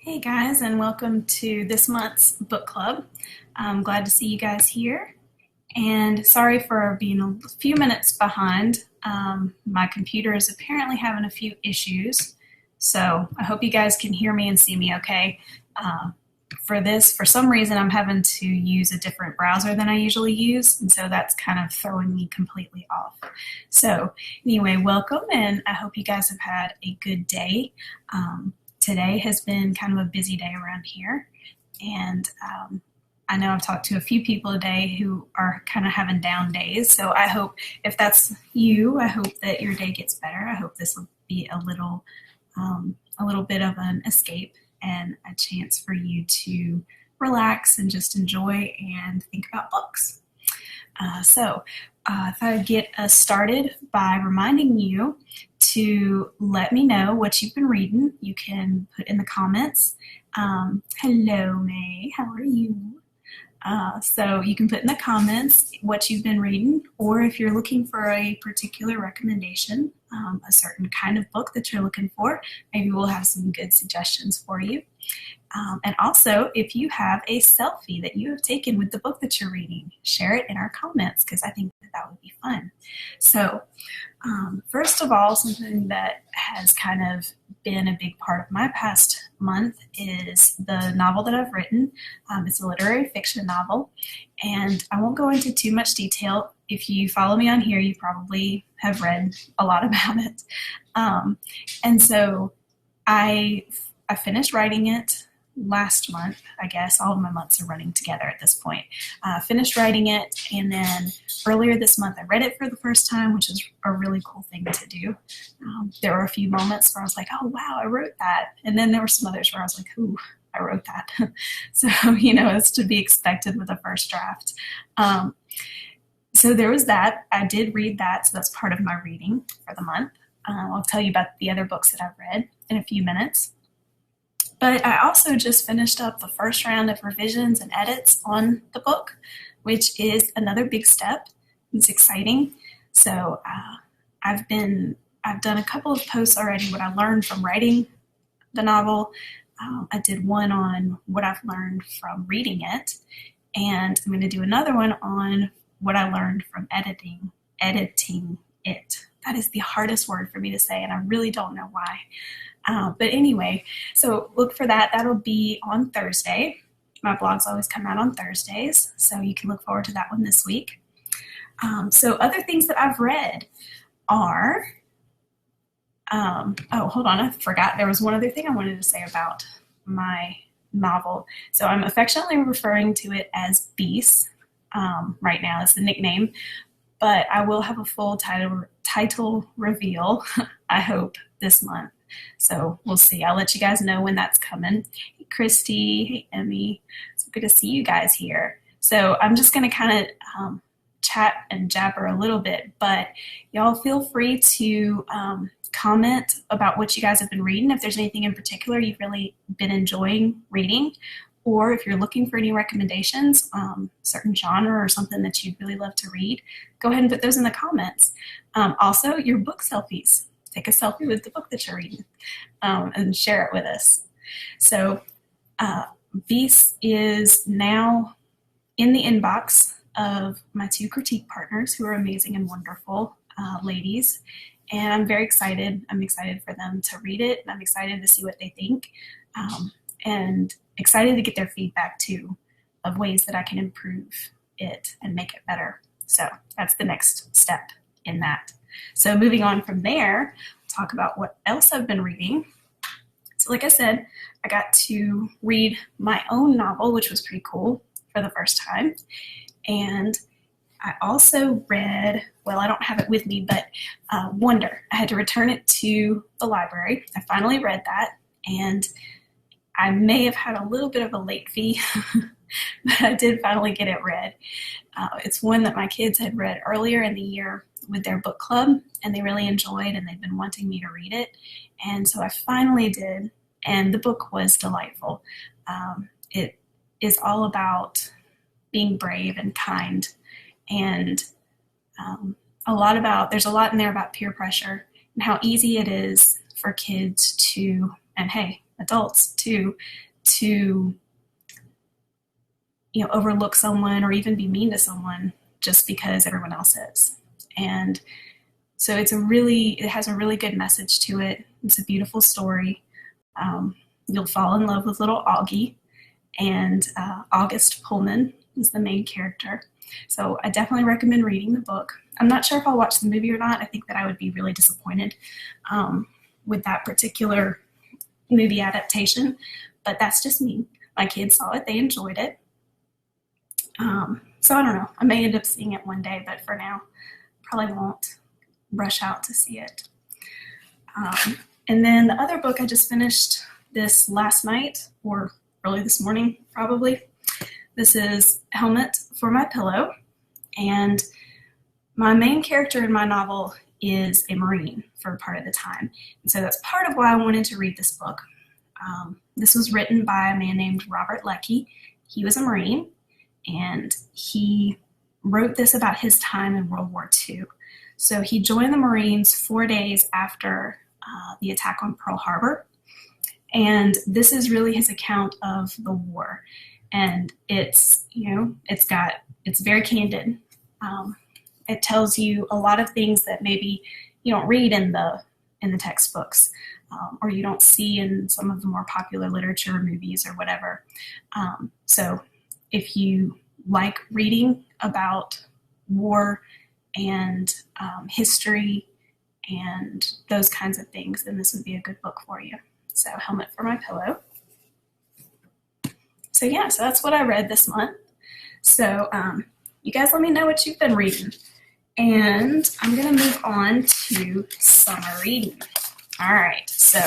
Hey guys, and welcome to this month's book club. I'm glad to see you guys here. And sorry for being a few minutes behind. My computer is apparently having a few issues, so I hope you guys can hear me and see me okay. For some reason, I'm having to use a different browser than I usually use, and so that's kind of throwing me completely off. So anyway, welcome, and I hope you guys have had a good day. Today has been kind of a busy day around here, and I know I've talked to a few people today who are kind of having down days, so I hope if that's you, I hope that your day gets better. I hope this will be a little bit of an escape and a chance for you to relax and just enjoy and think about books. So I thought I'd get us started by reminding you to let me know what you've been reading. You can put in the comments. Hello, May. How are you? So you can put in the comments what you've been reading, or if you're looking for a particular recommendation, a certain kind of book that you're looking for, maybe we'll have some good suggestions for you. And also, if you have a selfie that you have taken with the book that you're reading, share it in our comments because I think that would be fun. So first of all, something that has kind of been a big part of my past month is the novel that I've written. It's a literary fiction novel, and I won't go into too much detail. If you follow me on here, you probably have read a lot about it. And so I finished writing it last month. I guess all of my months are running together at this point. Finished writing it, and then earlier this month I read it for the first time, which is a really cool thing to do. There were a few moments where I was like, oh wow, I wrote that, and then there were some others where I was like, ooh, I wrote that. So it's to be expected with a first draft. So there was that. I did read that, so that's part of my reading for the month. I'll tell you about the other books that I've read in a few minutes. But I also just finished up the first round of revisions and edits on the book, which is another big step. It's exciting. So I've done a couple of posts already, what I learned from writing the novel. I did one on what I've learned from reading it, and I'm going to do another one on what I learned from editing it. That is the hardest word for me to say, and I really don't know why. But anyway, so look for that. That'll be on Thursday. My blogs always come out on Thursdays, so you can look forward to that one this week. So other things that I've read are, hold on, I forgot. There was one other thing I wanted to say about my novel. So I'm affectionately referring to it as Beast right now. It's the nickname, but I will have a full title reveal, I hope, this month. So we'll see. I'll let you guys know when that's coming. Hey, Christy. Hey, Emmy. It's good to see you guys here. So I'm just going to kind of chat and jabber a little bit, but y'all feel free to comment about what you guys have been reading. If there's anything in particular you've really been enjoying reading, or if you're looking for any recommendations, certain genre or something that you'd really love to read, go ahead and put those in the comments. Also, your book selfies. Take a selfie with the book that you're reading and share it with us. So Beast is now in the inbox of my two critique partners who are amazing and wonderful ladies. And I'm very excited. I'm excited for them to read it, and I'm excited to see what they think, and excited to get their feedback too of ways that I can improve it and make it better. So that's the next step in that. So moving on from there, talk about what else I've been reading. So like I said, I got to read my own novel, which was pretty cool for the first time. And I also read, well, I don't have it with me, but Wonder. I had to return it to the library. I finally read that, and I may have had a little bit of a late fee, but I did finally get it read. It's one that my kids had read earlier in the year with their book club, and they really enjoyed, and they've been wanting me to read it. And so I finally did, and the book was delightful. It is all about being brave and kind, and there's a lot in there about peer pressure and how easy it is for kids to, and hey, adults to overlook someone or even be mean to someone just because everyone else is. And so it has a really good message to it. It's a beautiful story. You'll fall in love with little Augie, and August Pullman is the main character. So I definitely recommend reading the book. I'm not sure if I'll watch the movie or not. I think that I would be really disappointed with that particular movie adaptation, but that's just me. My kids saw it. They enjoyed it. So I don't know. I may end up seeing it one day, but for now, probably won't rush out to see it. And then the other book I just finished this last night, or early this morning, probably. This is Helmet for My Pillow. And my main character in my novel is a Marine for part of the time. And so that's part of why I wanted to read this book. This was written by a man named Robert Leckie. He was a Marine, and he wrote this about his time in World War II. So he joined the Marines 4 days after the attack on Pearl Harbor. And this is really his account of the war. And it's very candid. It tells you a lot of things that maybe you don't read in the textbooks, or you don't see in some of the more popular literature, movies, or whatever. So if you like reading about war and history and those kinds of things, then this would be a good book for you. So Helmet for My Pillow. So that's what I read this month. So you guys let me know what you've been reading. And I'm going to move on to summer reading. All right, so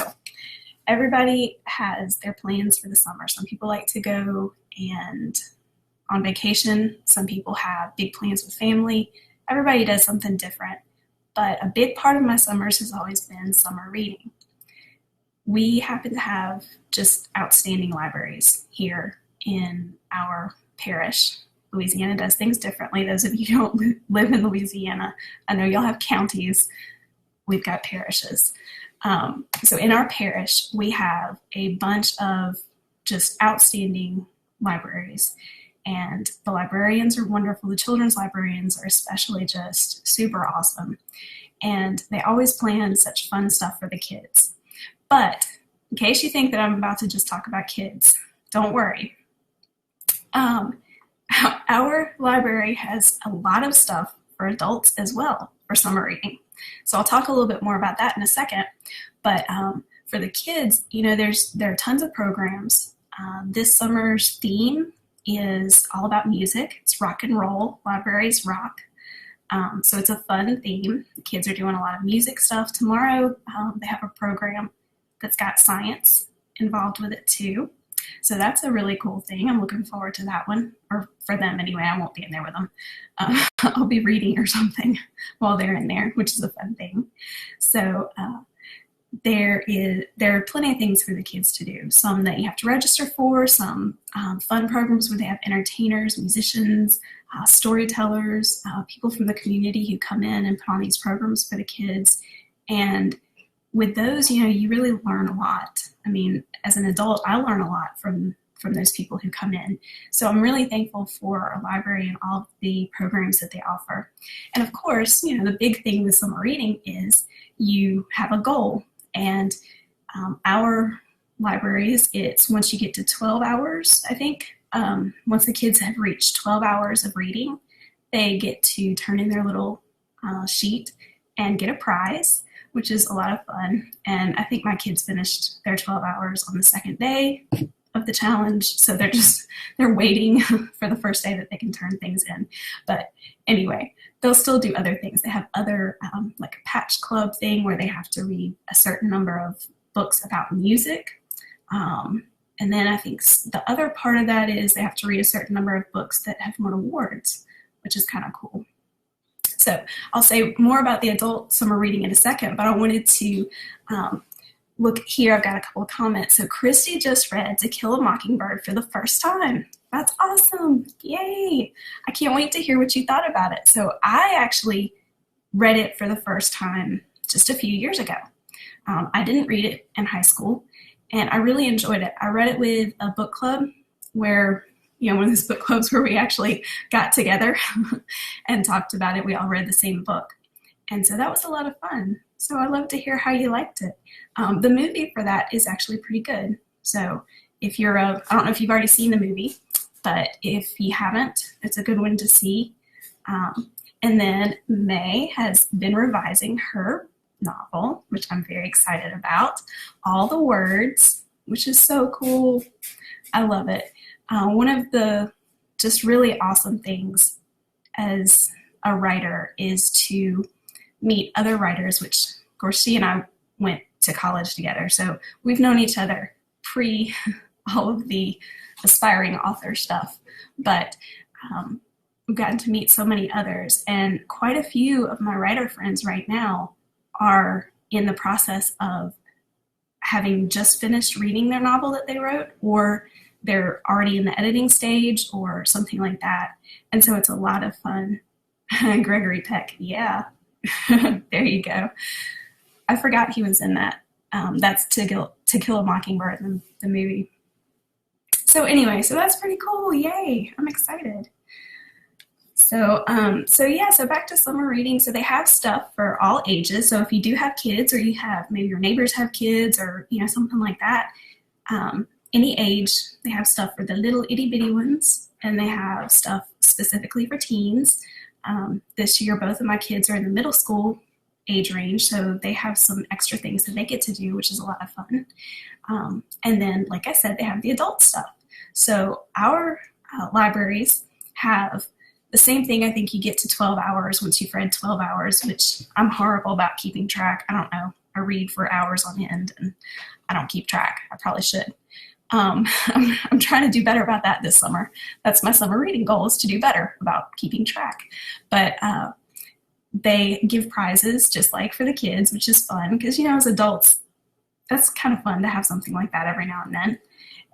everybody has their plans for the summer. Some people like to go and on vacation. Some people have big plans with family. Everybody does something different. But a big part of my summers has always been summer reading. We happen to have just outstanding libraries here in our parish. Louisiana does things differently. Those of you who don't live in Louisiana, I know y'all have counties. We've got parishes. So in our parish, we have a bunch of just outstanding libraries. And the librarians are wonderful. The children's librarians are especially just super awesome. And they always plan such fun stuff for the kids. But in case you think that I'm about to just talk about kids, don't worry. Our library has a lot of stuff for adults as well for summer reading. So I'll talk a little bit more about that in a second. But for the kids, there are tons of programs. This summer's theme is all about music. It's rock and roll. Libraries rock. So it's a fun theme. The kids are doing a lot of music stuff. Tomorrow they have a program that's got science involved with it too. So that's a really cool thing. I'm looking forward to that one, or for them anyway. I won't be in there with them. I'll be reading or something while they're in there, which is a fun thing. So there are plenty of things for the kids to do. Some that you have to register for, some fun programs where they have entertainers, musicians, storytellers, people from the community who come in and put on these programs for the kids. And with those, you really learn a lot. I mean, as an adult, I learn a lot from those people who come in. So I'm really thankful for our library and all of the programs that they offer. And of course, the big thing with summer reading is you have a goal. And our libraries, it's once you get to 12 hours, I think, once the kids have reached 12 hours of reading, they get to turn in their little sheet and get a prize, which is a lot of fun. And I think my kids finished their 12 hours on the second day of the challenge. So they're waiting for the first day that they can turn things in. But anyway, they'll still do other things. They have other, like a patch club thing where they have to read a certain number of books about music. And then I think the other part of that is they have to read a certain number of books that have won awards, which is kind of cool. So I'll say more about the adult summer reading in a second, but I wanted to look here. I've got a couple of comments. So Christy just read To Kill a Mockingbird for the first time. That's awesome. Yay. I can't wait to hear what you thought about it. So I actually read it for the first time just a few years ago. I didn't read it in high school, and I really enjoyed it. I read it with a book club where, one of those book clubs where we actually got together and talked about it. We all read the same book. And so that was a lot of fun. So I'd love to hear how you liked it. The movie for that is actually pretty good. So if you're I don't know if you've already seen the movie, but if you haven't, it's a good one to see. And then May has been revising her novel, which I'm very excited about. All the Words, which is so cool. I love it. One of the just really awesome things as a writer is to meet other writers, which of course she and I went to college together. So we've known each other pre all of the aspiring author stuff, but we've gotten to meet so many others, and quite a few of my writer friends right now are in the process of having just finished reading their novel that they wrote, or they're already in the editing stage or something like that. And so it's a lot of fun. Gregory Peck, yeah. There you go. I forgot he was in that. That's To Kill a Mockingbird, the movie. So anyway, so that's pretty cool. Yay, I'm excited. So back to summer reading. So they have stuff for all ages. So if you do have kids, or you have, maybe your neighbors have kids, or, something like that, any age, they have stuff for the little itty bitty ones, and they have stuff specifically for teens. This year, both of my kids are in the middle school age range, so they have some extra things that they get to do, which is a lot of fun. And then, like I said, they have the adult stuff. So our libraries have the same thing. I think you get to 12 hours once you've read 12 hours, which I'm horrible about keeping track. I don't know. I read for hours on end, and I don't keep track. I probably should. I'm trying to do better about that this summer. That's my summer reading goal, is to do better about keeping track. But they give prizes just like for the kids, which is fun because, as adults, that's kind of fun to have something like that every now and then.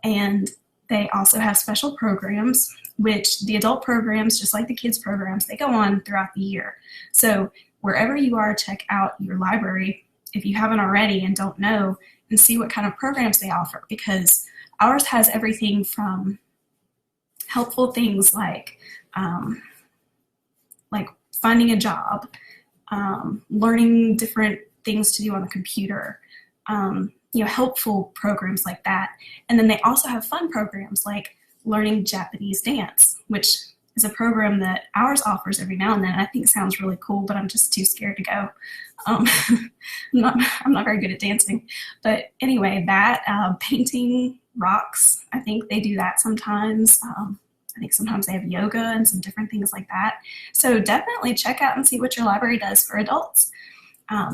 And they also have special programs, which the adult programs, just like the kids programs, they go on throughout the year. So wherever you are, check out your library if you haven't already and don't know, and see what kind of programs they offer, because ours has everything from helpful things like finding a job, learning different things to do on the computer, helpful programs like that. And then they also have fun programs like learning Japanese dance, which is a program that ours offers every now and then. I think sounds really cool, but I'm just too scared to go. I'm not very good at dancing. But anyway, that painting rocks, I think they do that sometimes. I think sometimes they have yoga and some different things like that. So definitely check out and see what your library does for adults.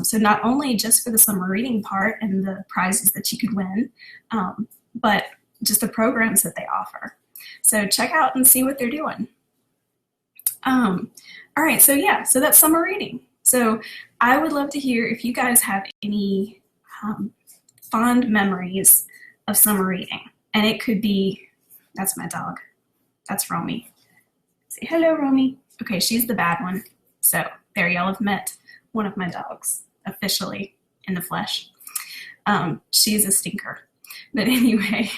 So not only just for the summer reading part and the prizes that you could win, but just the programs that they offer. So check out and see what they're doing. All right, so that's summer reading. So I would love to hear if you guys have any fond memories of summer reading. And it could be, that's my dog. That's Romy. Say hello, Romy. Okay, she's the bad one. So there, y'all have met one of my dogs officially in the flesh. She's a stinker. But anyway,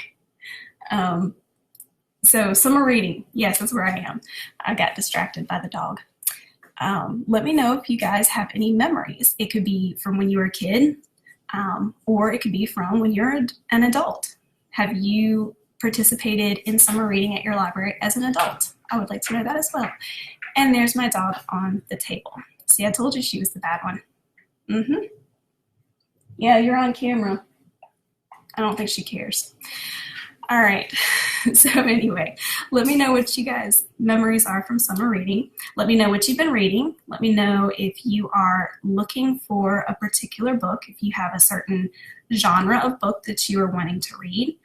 so summer reading. Yes, that's where I am. I got distracted by the dog. Let me know if you guys have any memories. It could be from when you were a kid, or it could be from when you're an adult. Have you participated in summer reading at your library as an adult? I would like to know that as well. And there's my dog on the table. See, I told you she was the bad one. Yeah, you're on camera. I don't think she cares. All right. So anyway, let me know what you guys' memories are from summer reading. Let me know what you've been reading. Let me know if you are looking for a particular book, if you have a certain genre of book that you are wanting to read.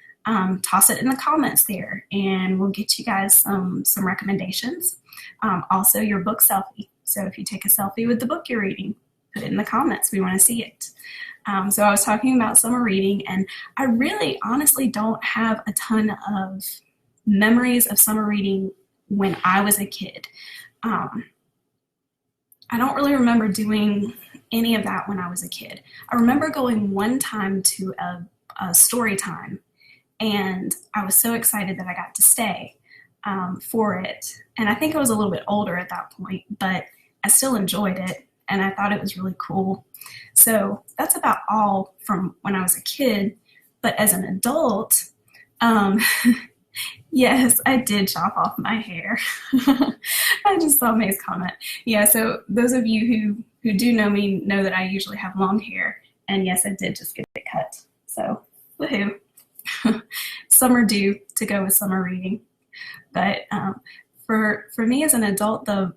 Toss it in the comments there, and we'll get you guys some recommendations. Also, your book selfie. So if you take a selfie with the book you're reading, put it in the comments. We want to see it. So I was talking about summer reading, and I really honestly don't have a ton of memories of summer reading when I was a kid. I don't really remember doing any of that when I was a kid. I remember going one time to a a story time. And I was so excited that I got to stay for it. And I think I was a little bit older at that point, but I still enjoyed it and I thought it was really cool. So that's about all from when I was a kid. But as an adult, um, yes, I did chop off my hair. I just saw May's comment. Yeah, so those of you who do know me know that I usually have long hair. And yes, I did just get it cut. So, woohoo. Summer due to go with summer reading. But for me as an adult, the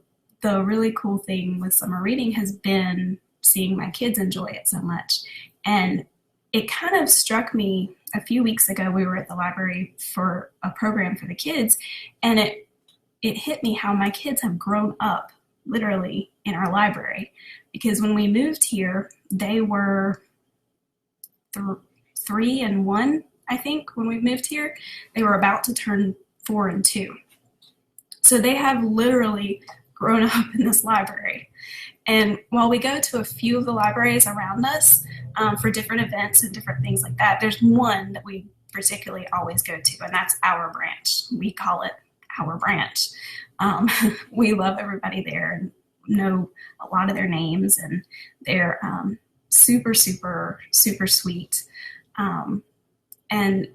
really cool thing with summer reading has been seeing my kids enjoy it so much. And it kind of struck me a few weeks ago. We were at the library for a program for the kids, and it hit me how my kids have grown up literally in our library. Because when we moved here, they were 3 and 1, I think, when we moved here. They were about to turn 4 and 2. So they have literally grown up in this library. And while we go to a few of the libraries around us for different events and different things like that, there's one that we particularly always go to, and that's our branch. We call it our branch. We love everybody there and know a lot of their names, and they're super, super, super sweet. And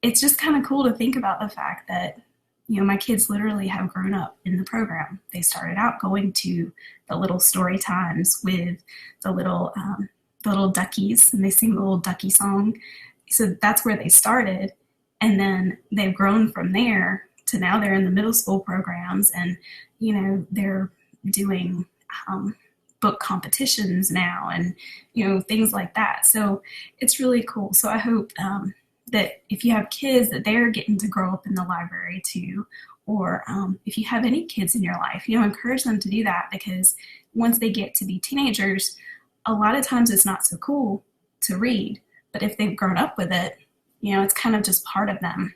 it's just kind of cool to think about the fact that, you know, my kids literally have grown up in the program. They started out going to the little story times with the little duckies, and they sing the little ducky song. So that's where they started. And then they've grown from there to now they're in the middle school programs, and, you know, they're doing book competitions now and, you know, things like that. So it's really cool. So I hope that if you have kids, that they're getting to grow up in the library too, or if you have any kids in your life, you know, encourage them to do that, because once they get to be teenagers, a lot of times it's not so cool to read, but if they've grown up with it, you know, it's kind of just part of them.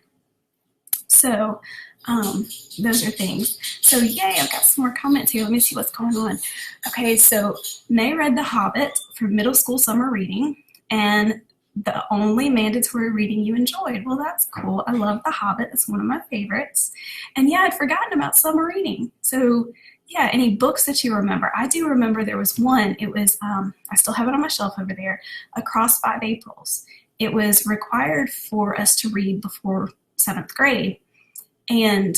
So those are things. So yay, I've got some more comments here. Let me see what's going on. Okay, so May read The Hobbit for middle school summer reading, and the only mandatory reading you enjoyed. Well, that's cool. I love The Hobbit. It's one of my favorites. And yeah, I'd forgotten about summer reading. So yeah, any books that you remember? I do remember there was one. It was, I still have it on my shelf over there, Across 5 Aprils. It was required for us to read before 7th grade. And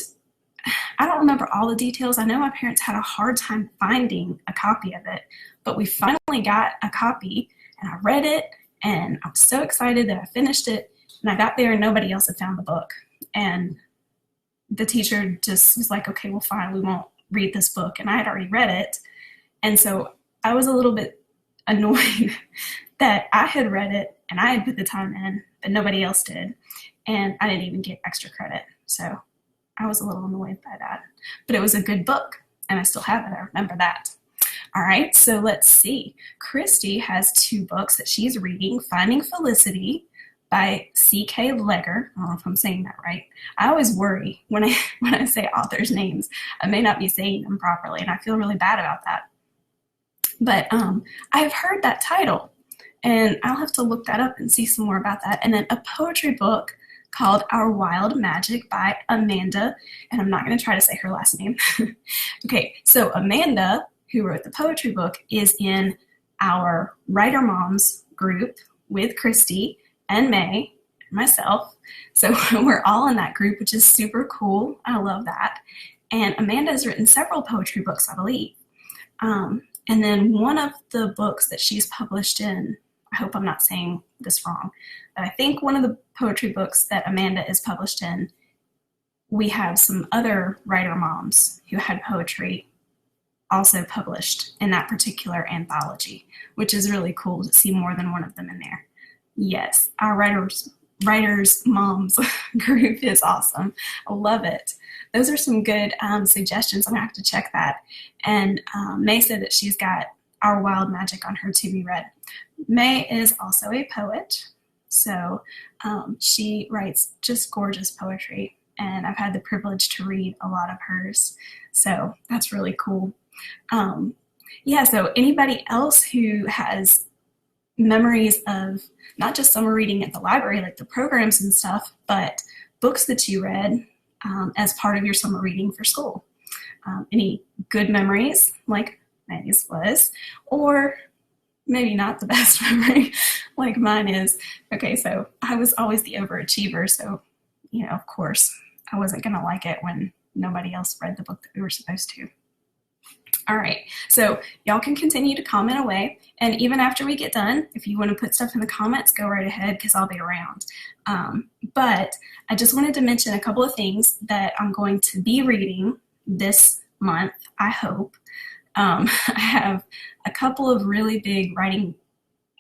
I don't remember all the details. I know my parents had a hard time finding a copy of it, but we finally got a copy, and I read it, and I was so excited that I finished it, and I got there and nobody else had found the book. And the teacher just was like, okay, well, fine, we won't read this book. And I had already read it. And so I was a little bit annoyed that I had read it and I had put the time in, but nobody else did. And I didn't even get extra credit. So I was a little annoyed by that. But it was a good book, and I still have it. I remember that. All right, so let's see. Christy has 2 books that she's reading. Finding Felicity by C.K. Legger. I don't know if I'm saying that right. I always worry when I say authors' names. I may not be saying them properly, and I feel really bad about that. But I've heard that title, and I'll have to look that up and see some more about that. And then a poetry book called Our Wild Magic by Amanda, and I'm not going to try to say her last name. Okay, so Amanda, who wrote the poetry book, is in our Writer Moms group with Christy and May and myself. So we're all in that group, which is super cool. I love that. And Amanda has written several poetry books, I believe. And then one of the books that she's published in, I hope I'm not saying this wrong, but I think one of the poetry books that Amanda is published in, we have some other writer moms who had poetry also published in that particular anthology, which is really cool to see more than one of them in there. Yes, our writers moms group is awesome. I love it. Those are some good suggestions. I'm gonna have to check that. And May said that she's got Our Wild Magic on her to be read. May is also a poet, so she writes just gorgeous poetry, and I've had the privilege to read a lot of hers, so that's really cool. Yeah, so anybody else who has memories of not just summer reading at the library, like the programs and stuff, but books that you read as part of your summer reading for school. Any good memories, like Maggie's was, or maybe not the best memory, like mine is. Okay, so I was always the overachiever, so, of course, I wasn't going to like it when nobody else read the book that we were supposed to. All right, so y'all can continue to comment away, and even after we get done, if you want to put stuff in the comments, go right ahead because I'll be around. But I just wanted to mention a couple of things that I'm going to be reading this month, I hope. I have a couple of really big writing,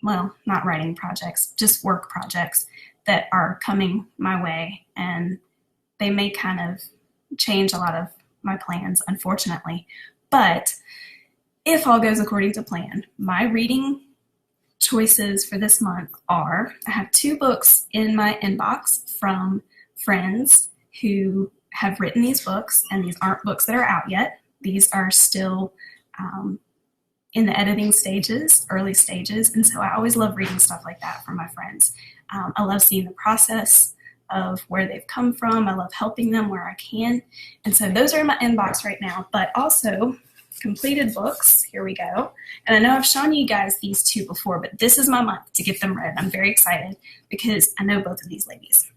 well, not writing projects, just work projects that are coming my way, and they may kind of change a lot of my plans, unfortunately. But if all goes according to plan, my reading choices for this month are, I have 2 books in my inbox from friends who have written these books, and these aren't books that are out yet. These are still in the editing stages, early stages, and so I always love reading stuff like that from my friends. I love seeing the process of where they've come from. I love helping them where I can, and so those are in my inbox right now, but also completed books. Here we go. And I know I've shown you guys these 2 before, but this is my month to get them read. I'm very excited because I know both of these ladies.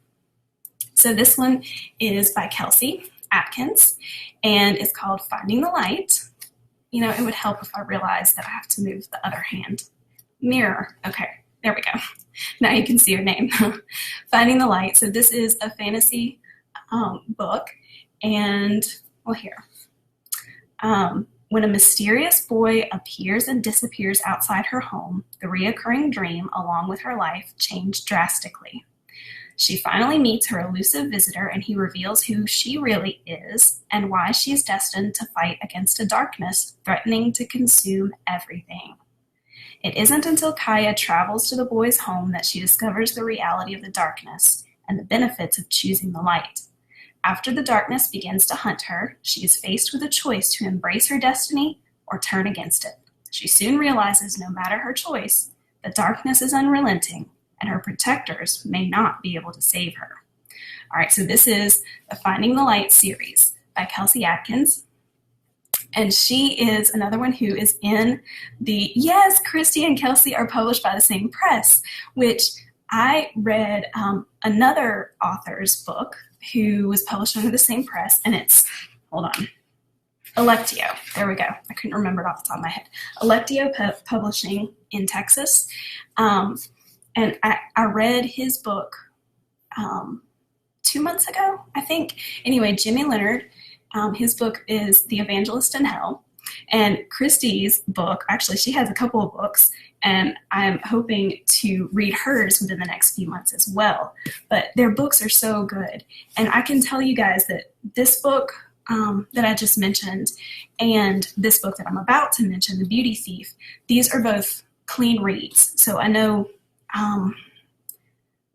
So this one is by Kelsey Atkins, and it's called Finding the Light. It would help if I realized that I have to move the other hand. Mirror. Okay, there we go. Now you can see her name. Finding the Light. So this is a fantasy book, and, well, here. When a mysterious boy appears and disappears outside her home, the reoccurring dream, along with her life, change drastically. She finally meets her elusive visitor, and he reveals who she really is and why she's destined to fight against a darkness threatening to consume everything. It isn't until Kaya travels to the boy's home that she discovers the reality of the darkness and the benefits of choosing the light. After the darkness begins to hunt her, she is faced with a choice to embrace her destiny or turn against it. She soon realizes no matter her choice, the darkness is unrelenting, and her protectors may not be able to save her. All right, so this is the Finding the Light series by Kelsey Atkins. And she is another one who is in the, yes, Christy and Kelsey are published by the same press, which I read another author's book who was published under the same press, and it's, hold on, Electio. There we go. I couldn't remember it off the top of my head. Electio Publishing in Texas. And I read his book 2 months ago, I think. Anyway, Jimmy Leonard, his book is The Evangelist in Hell. And Christy's book, actually, she has a couple of books, and I'm hoping to read hers within the next few months as well. But their books are so good. And I can tell you guys that this book that I just mentioned and this book that I'm about to mention, The Beauty Thief, these are both clean reads. So I know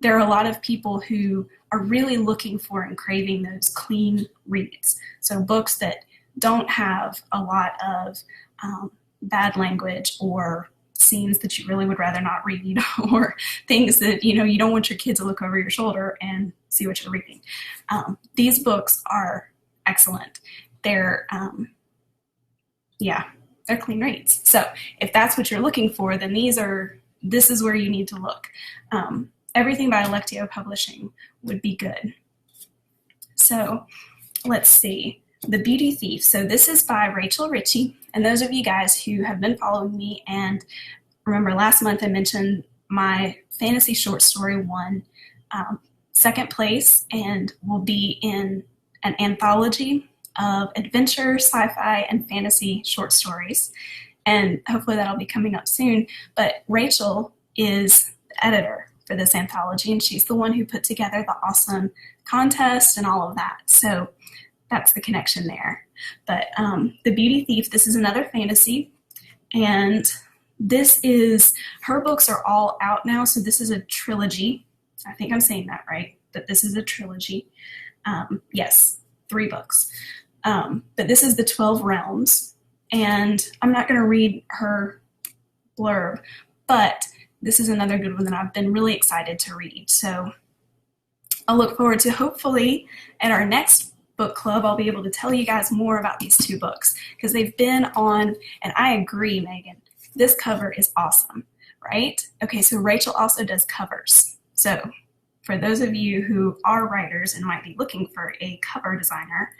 there are a lot of people who are really looking for and craving those clean reads. So books that don't have a lot of bad language or scenes that you really would rather not read, or things that, you don't want your kids to look over your shoulder and see what you're reading. These books are excellent. They're clean reads. So if that's what you're looking for, then this is where you need to look. Everything by Electio Publishing would be good. So let's see. The Beauty Thief. So this is by Rachel Ritchie. And those of you guys who have been following me, and remember last month I mentioned my fantasy short story won second place and will be in an anthology of adventure, sci-fi, and fantasy short stories. And hopefully that'll be coming up soon. But Rachel is the editor for this anthology, and she's the one who put together the awesome contest and all of that. So that's the connection there. But The Beauty Thief, this is another fantasy, and her books are all out now, so this is a trilogy. I think I'm saying that right, but this is a trilogy. Yes, 3 books. But this is the 12 Realms, and I'm not going to read her blurb, but this is another good one that I've been really excited to read. So I'll look forward to, hopefully at our next book club, I'll be able to tell you guys more about these two books, because they've been on, and I agree, Megan, this cover is awesome, right? Okay, so Rachel also does covers. So for those of you who are writers and might be looking for a cover designer,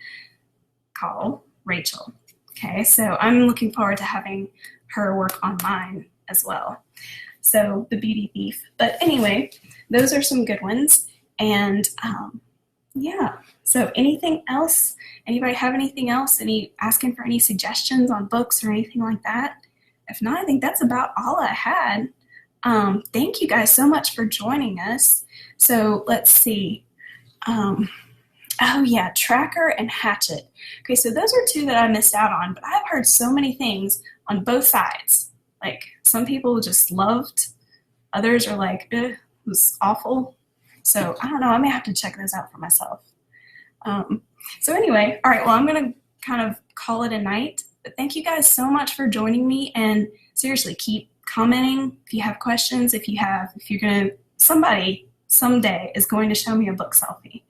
call Rachel. Okay, so I'm looking forward to having her work on mine as well. So The Beauty Thief. But anyway, those are some good ones. And yeah, so anything else? Anybody have anything else? Asking for any suggestions on books or anything like that? If not, I think that's about all I had. Thank you guys so much for joining us. So let's see. Oh yeah, Tracker and Hatchet. Okay, so those are two that I missed out on, but I've heard so many things on both sides. Like, some people just loved, others are like, it was awful. So I don't know, I may have to check those out for myself. So anyway, all right, well, I'm gonna kind of call it a night, but thank you guys so much for joining me, and seriously, keep commenting if you have questions, if you're gonna, somebody someday is going to show me a book selfie.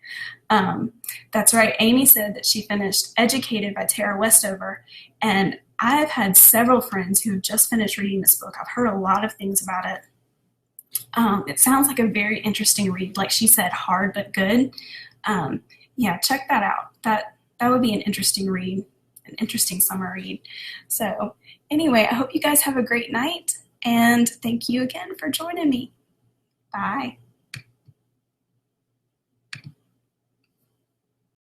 That's right, Amy said that she finished Educated by Tara Westover, and I've had several friends who have just finished reading this book. I've heard a lot of things about it. It sounds like a very interesting read. Like she said, hard but good. Yeah, check that out. That would be an interesting read, an interesting summer read. So anyway, I hope you guys have a great night, and thank you again for joining me. Bye.